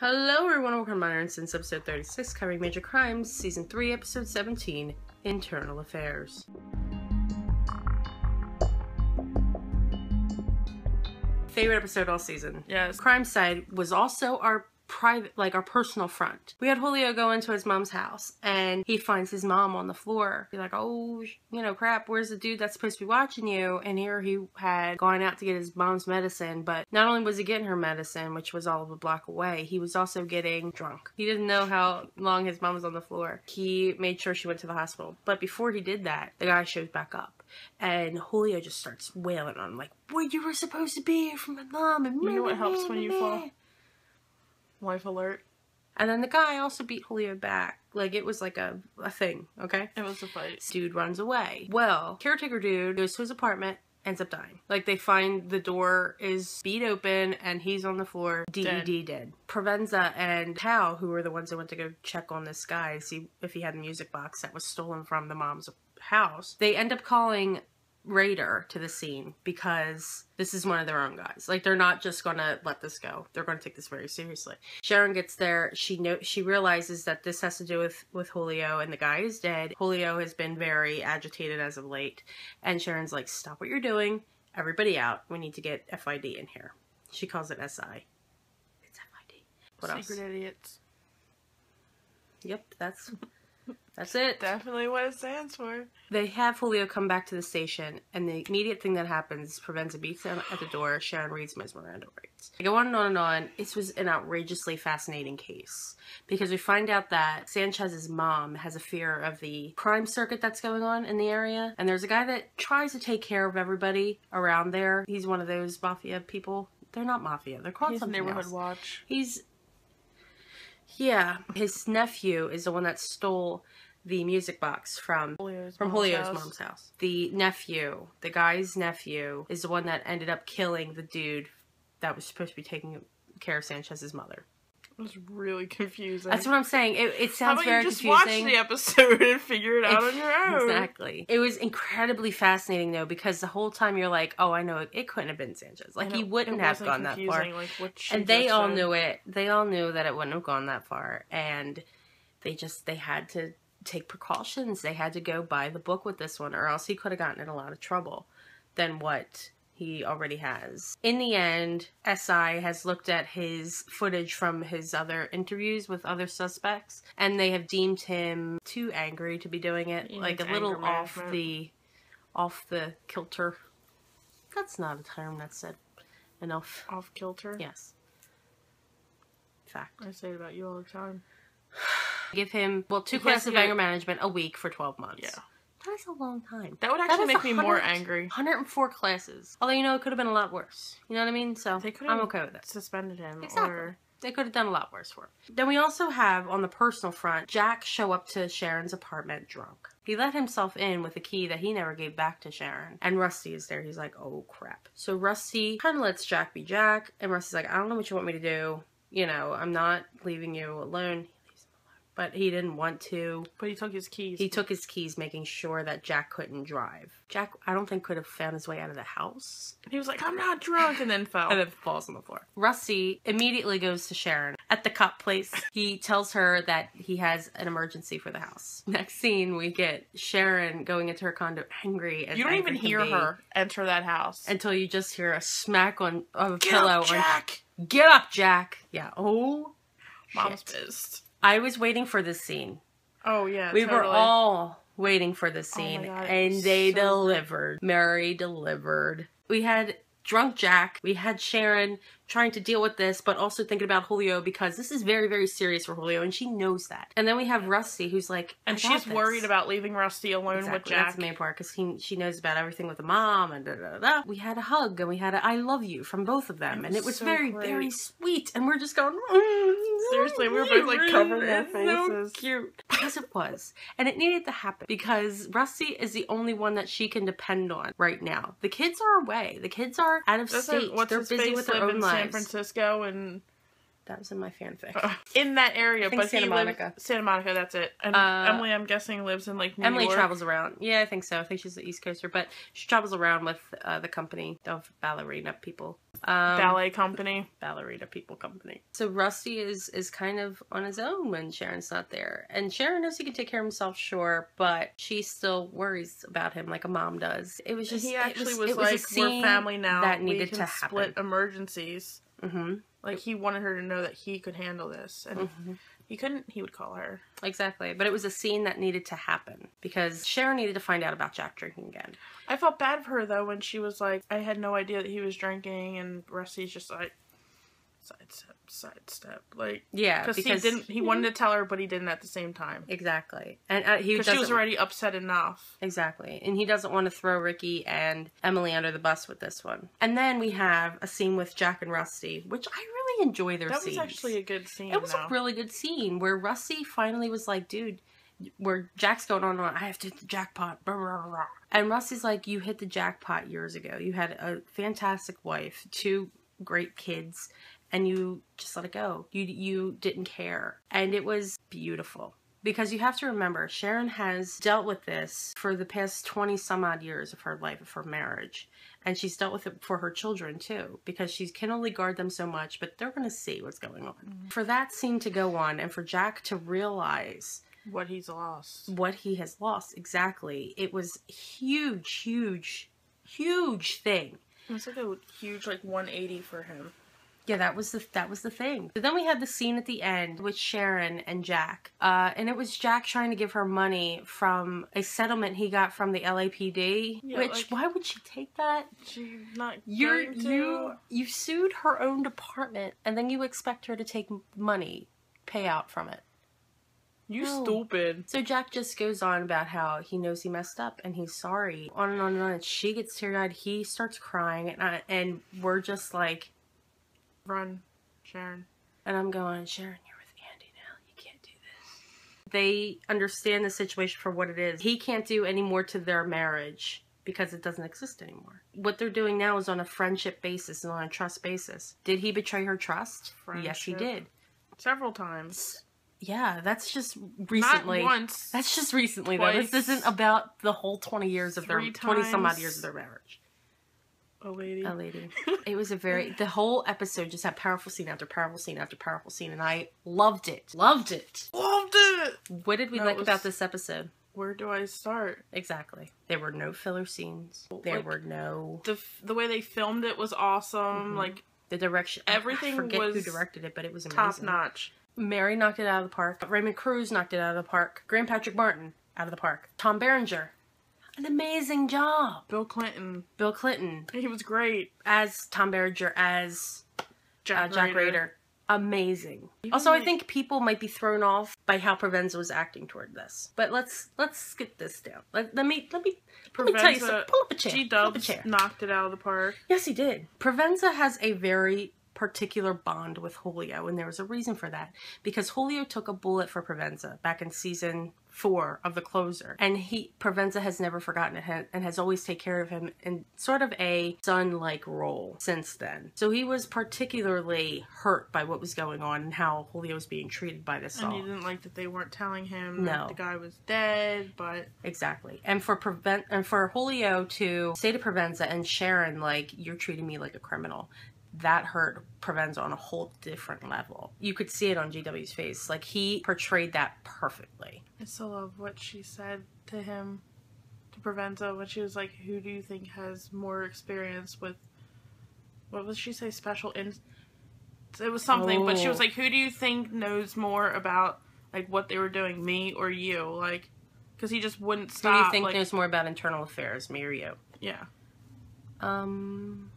Hello everyone, welcome to Modern Since episode 36, covering Major Crimes, season 3, episode 17, Internal Affairs. Favorite episode all season. Yes. Crime Side was also our private, our personal front. We had Julio go into his mom's house and he finds his mom on the floor. He's like, oh, crap, where's the dude that's supposed to be watching you? And here he had gone out to get his mom's medicine, but not only was he getting her medicine, which was all of a block away, he was also getting drunk. He didn't know how long his mom was on the floor. He made sure she went to the hospital. But before he did that, the guy shows back up. And Julio just starts wailing on him, like, well, you were supposed to be here for my mom. And you know what helps when you fall? Life alert. And then the guy also beat Julio back. Like, it was like a thing, okay? It was a fight. This dude runs away. Well, caretaker dude goes to his apartment, ends up dying. Like, they find the door is beat open and he's on the floor, dead. Provenza and Hal, who were the ones that went to go check on this guy to see if he had a music box that was stolen from the mom's house, they end up calling Raider to the scene because this is one of their own guys. Like, they're not just gonna let this go. They're gonna take this very seriously. Sharon gets there. She realizes that this has to do with Julio, and the guy is dead. Julio has been very agitated as of late, and Sharon's like, stop what you're doing. Everybody out. We need to get FID in here. She calls it SI. It's FID. What else? Secret idiots. Yep, that's it. Definitely what it stands for. They have Julio come back to the station, and the immediate thing that happens is Provenza beats him at the door. Sharon reads him his Miranda rights. They go on and on and on. This was an outrageously fascinating case because we find out that Sanchez's mom has a fear of the crime circuit that's going on in the area, and there's a guy that tries to take care of everybody around there. He's one of those mafia people. They're not mafia. They're called something neighborhood else. watch. Yeah, his nephew is the one that stole the music box from Julio's mom's house. The nephew, the guy's nephew, is the one that ended up killing the dude that was supposed to be taking care of Sanchez's mother. It was really confusing. That's what I'm saying. It sounds very confusing. How about you just watch the episode and figure it out on your own? Exactly. It was incredibly fascinating, though, because the whole time you're like, oh, I know, it couldn't have been Sanchez. Like, he wouldn't have gone that far. And they all knew it. They all knew that it wouldn't have gone that far. And they had to take precautions. They had to go by the book with this one, or else he could have gotten in a lot of trouble than what he already has. In the end, SI has looked at his footage from his other interviews with other suspects, and they have deemed him too angry to be doing it. Like a little off the kilter. That's not a term that's said enough. Off kilter? Yes. Fact. I say it about you all the time. Give him, 2 classes of anger management a week for 12 months. Yeah. That is a long time. That would actually make me more angry. 104 classes. Although, it could have been a lot worse. You know what I mean? So, I'm okay with it. Suspended him. Exactly. Or... They could have done a lot worse for him. Then we also have, on the personal front, Jack show up to Sharon's apartment drunk. He let himself in with a key that he never gave back to Sharon. And Rusty is there. He's like, oh, crap. So Rusty kind of lets Jack be Jack. And Rusty's like, I don't know what you want me to do. I'm not leaving you alone. But he didn't want to. But he took his keys. He took his keys, making sure that Jack couldn't drive. Jack, I don't think, could have found his way out of the house. He was like, I'm not drunk, and then fell. And then falls on the floor. Rusty immediately goes to Sharon at the cop place. He tells her that he has an emergency for the house. Next scene, we get Sharon going into her condo angry. You don't even hear her enter that house. Until you just hear a smack of a Get pillow. Up, Jack! Get up, Jack! Yeah, oh, Mom's pissed. I was waiting for this scene. Oh, yeah, We were all waiting for this scene, God, and they delivered. Mary delivered. We had drunk Jack. We had Sharon trying to deal with this, but also thinking about Julio because this is very, very serious for Julio, and she knows that. And then we have Rusty, who's like, and she's worried about leaving Rusty alone with Jack. That's the main part, because she knows about everything with the mom and da-da-da-da. We had a hug, and we had a I love you from both of them, and it was so very, very sweet, and we're just going, seriously, we were both like covering our faces. So cute. Because it was. And it needed to happen, because Rusty is the only one that she can depend on right now. The kids are away. The kids are out of state. They're busy with their own lives. San Francisco, and That was in my fanfic. In that area, I think but Santa Monica. Santa Monica, that's it. And Emily, I'm guessing, lives in like New Emily York. travels around. Yeah, I think so. I think she's the East Coaster, but she travels around with the company of ballerina people. Ballet company. Ballerina people company. So Rusty is kind of on his own when Sharon's not there. And Sharon knows he can take care of himself, sure, but she still worries about him like a mom does. It was just... He actually was it like, a scene we're family now. That needed we can to happen. split emergencies. Mm-hmm. Like, he wanted her to know that he could handle this. And if he couldn't, he would call her. Exactly. But it was a scene that needed to happen. Because Sharon needed to find out about Jack drinking again. I felt bad for her, though, when she was like, I had no idea that he was drinking. And Rusty's just like, sidestep. Like, yeah, because he wanted to tell her, but he didn't at the same time. Exactly. And because she was already upset enough. Exactly. And he doesn't want to throw Ricky and Emily under the bus with this one. And then we have a scene with Jack and Rusty, which I really enjoy their scenes. That was actually a good scene, It was a really good scene where Rusty finally was like, dude, where Jack's going on, I have to hit the jackpot. Blah, blah, blah. And Rusty's like, you hit the jackpot years ago. You had a fantastic wife, 2 great kids, and you just let it go. You didn't care. And it was beautiful. Because you have to remember, Sharon has dealt with this for the past 20 some odd years of her life, of her marriage. And she's dealt with it for her children too. Because she can only guard them so much, but they're going to see what's going on. For that scene to go on, and for Jack to realize... what he's lost. What he has lost, exactly. It was huge, huge, huge thing. It was like a huge, 180 for him. Yeah, that was the thing. But then we had the scene at the end with Sharon and Jack. And it was Jack trying to give her money from a settlement he got from the LAPD. Yeah, which, why would she take that? She's not going to. You sued her own department, and then you expect her to take money payout from it. You stupid. So Jack just goes on about how he knows he messed up and he's sorry. On and on and on. And she gets teary-eyed. He starts crying. And we're just like... run, Sharon. And I'm going, Sharon, you're with Andy now. You can't do this. They understand the situation for what it is. He can't do any more to their marriage because it doesn't exist anymore. What they're doing now is on a friendship basis and on a trust basis. Did he betray her trust? Friendship. Yes, he did. Several times. Yeah, that's just recently. Not once. That's just recently, twice, though. This isn't about the whole 20 years of their 20 some odd years of their marriage. A lady. A lady. It was the whole episode just had powerful scene after powerful scene after powerful scene, and I loved it. Loved it. Loved it! What did we like about this episode? Where do I start? Exactly. There were no filler scenes. There were no... The way they filmed it was awesome. The direction. Everything I forget was who directed it, but it was amazing. Top notch. Mary knocked it out of the park. Raymond Cruz knocked it out of the park. Graham Patrick Martin, out of the park. Tom Berenger, an amazing job. Bill Clinton. He was great. As Tom Berenger, as Jack Rader. Amazing. Also, I think people might be thrown off by how Provenza was acting toward this. But let's skip this down. Let me tell you something. Pull up a chair. G-Dubs knocked it out of the park. Yes, he did. Provenza has a very particular bond with Julio, and there was a reason for that. Because Julio took a bullet for Provenza back in season 4 of The Closer, and Provenza has never forgotten it and has always taken care of him in sort of a son-like role since then. So he was particularly hurt by what was going on and how Julio was being treated by this all. And he didn't like that they weren't telling him that the guy was dead, but... Exactly. And for Julio to say to Provenza and Sharon, like, you're treating me like a criminal, that hurt Provenza on a whole different level. You could see it on GW's face. Like, he portrayed that perfectly. I still love what she said to him, to Provenza, when she was like, who do you think has more experience with, what was she say, it was something, but she was like, who do you think knows more about, like, what they were doing, me or you? Like, because he just wouldn't stop. Who do you think knows more about internal affairs, me or you? Yeah. I'm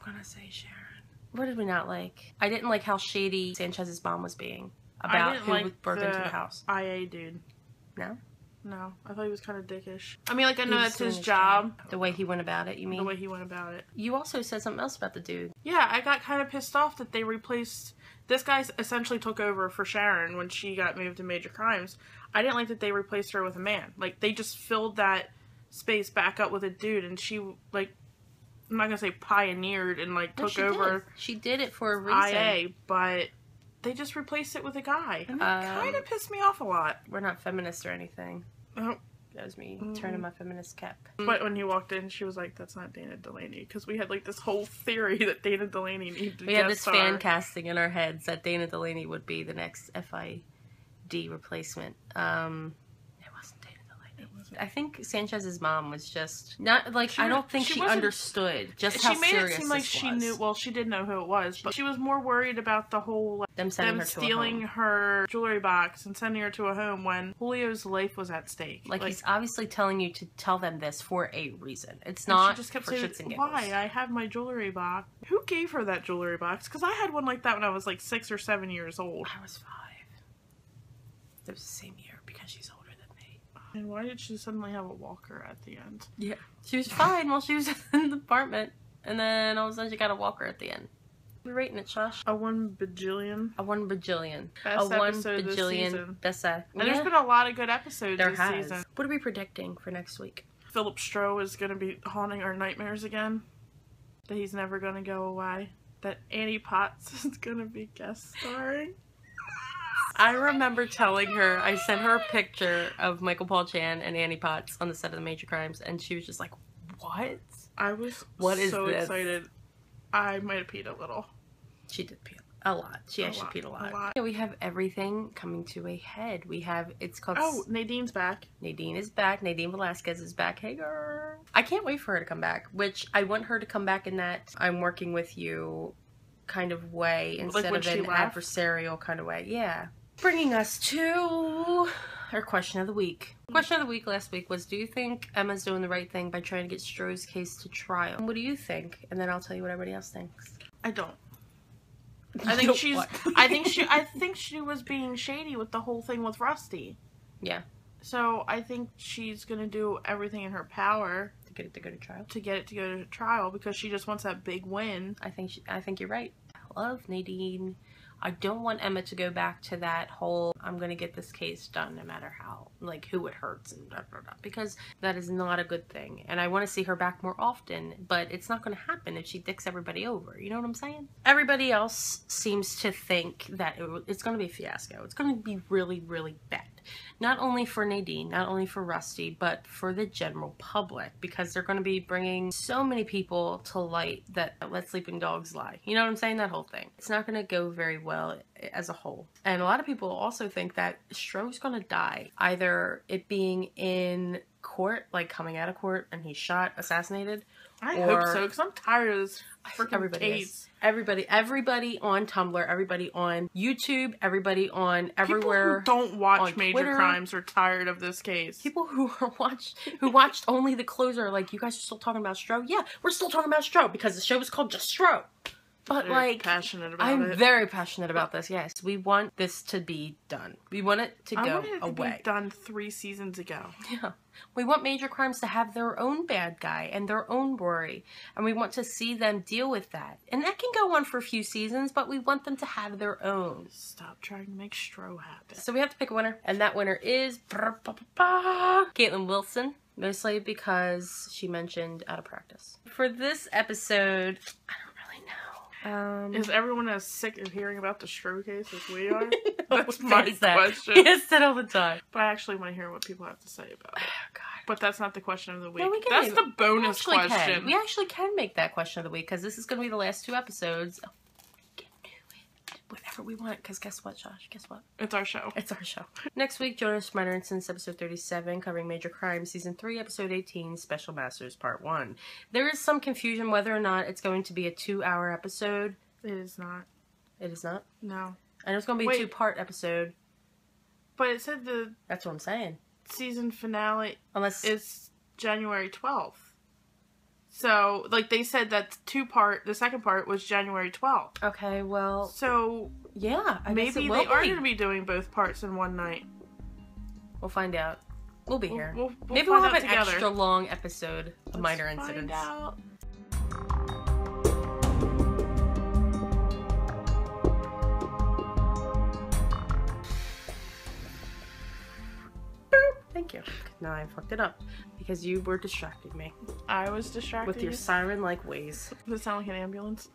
gonna say Sharon. What did we not like? I didn't like how shady Sanchez's mom was being about who broke into the house. IA dude. No? No. I thought he was kind of dickish. I mean, like, I know that's his job. The way he went about it, you mean? The way he went about it. You also said something else about the dude. Yeah, I got kind of pissed off that they replaced... This guy essentially took over for Sharon when she got moved to Major Crimes. I didn't like that they replaced her with a man. Like, they just filled that space back up with a dude, and she, like... I'm not gonna say pioneered and, like, took over... She did it for a reason. IA, but they just replaced it with a guy. And that kind of pissed me off a lot. We're not feminists or anything. Oh. That was me turning my feminist cap. But when you walked in, she was like, that's not Dana Delaney. Because we had like this whole theory that Dana Delaney needed to We had this fan casting in our heads that Dana Delaney would be the next FID replacement. It wasn't Dana Delaney. I think Sanchez's mom was just not like, I don't think she understood just how serious this was. She made it seem like she knew, well, she did know who it was, but she was more worried about the whole, like, them stealing her jewelry box and sending her to a home when Julio's life was at stake. Like he's obviously telling you to tell them this for a reason. It's not she just kept for saying, shits and giggles. why? I have my jewelry box. Who gave her that jewelry box? Because I had one like that when I was like 6 or 7 years old. I was 5. It was the same year because she's older than me. And why did she suddenly have a walker at the end? Yeah. She was fine while she was in the apartment. And then all of a sudden she got a walker at the end. We're rating it, Shash. A 1 bajillion. A 1 bajillion. Best a 1 episode this bajillion. season. Best And there's been a lot of good episodes this season. What are we predicting for next week? Philip Stroh is going to be haunting our nightmares again. That he's never going to go away. That Annie Potts is going to be guest starring. I remember telling her, I sent her a picture of Michael Paul Chan and Annie Potts on the set of The Major Crimes, and she was just like, what? I was so excited. I might have peed a little. She did pee a lot. She actually peed a lot. Yeah, we have everything coming to a head. We have, it's called... Oh, Nadine's back. Nadine is back. Nadine Velasquez is back. Hey, girl. I can't wait for her to come back, which I want her to come back in that I'm working with you kind of way instead of an adversarial kind of way. Yeah. Bringing us to our question of the week. Question of the week last week was, do you think Emma's doing the right thing by trying to get Stroh's case to trial? What do you think? And then I'll tell you what everybody else thinks. I don't. I think she's I think she was being shady with the whole thing with Rusty. Yeah. So I think she's going to do everything in her power to get it to go to trial. To get it to go to trial because she just wants that big win. I think you're right. I love Nadine. I don't want Emma to go back to that whole, I'm going to get this case done no matter how, like who it hurts and blah, blah, blah, because that is not a good thing. And I want to see her back more often, but it's not going to happen if she dicks everybody over. You know what I'm saying? Everybody else seems to think that it's going to be a fiasco. It's going to be really, really bad. Not only for Nadine, not only for Rusty, but for the general public, because they're going to be bringing so many people to light that let sleeping dogs lie. You know what I'm saying? That whole thing. It's not going to go very well as a whole. And a lot of people also think that Stroh's going to die. Either it being in court, like coming out of court and he's shot, assassinated. I hope so, because I'm tired of this freaking case. Everybody on Tumblr, everybody on YouTube, everybody on everywhere. People who don't watch Major Crimes are tired of this case. People who watched only the closer, like, you guys are still talking about Stroh? Yeah, we're still talking about Stroh because the show is called just Stroh. But passionate about I'm very passionate about this. Yes, we want this to be done. We want it to go away. I wanted it to be done 3 seasons ago. Yeah, we want Major Crimes to have their own bad guy and their own Rory, and we want to see them deal with that. And that can go on for a few seasons, but we want them to have their own. Stop trying to make Stroh happen. So we have to pick a winner, and that winner is Caitlin Wilson. Mostly because she mentioned out of practice. For this episode, I don't really know. Is everyone as sick of hearing about the Stroh case as we are? That's my question. Yes, that all the time. But I actually want to hear what people have to say about it. Oh, God. But that's not the question of the week. No, that's the bonus question. We actually can make that question of the week because this is going to be the last 2 episodes. We can do it whenever we want because guess what, Josh? Guess what? It's our show. It's our show. Next week, join us for Minor Incidents, episode 37, covering Major Crimes, season 3, episode 18, Special Masters, part 1. There is some confusion whether or not it's going to be a 2-hour episode. It is not. It is not? No. I know it's going to be a 2-part episode. But it said the... That's what I'm saying. Season finale Unless is January 12th. So, like, they said that the second part was January 12th. Okay, well... So... Yeah, maybe they are going to be doing both parts in one night. We'll find out. We'll be here. Maybe we'll have an extra long episode of Minor Incidents. Find out. Thank you. Now I fucked it up because you were distracting me. I was distracting with your siren-like ways. Does it sound like an ambulance?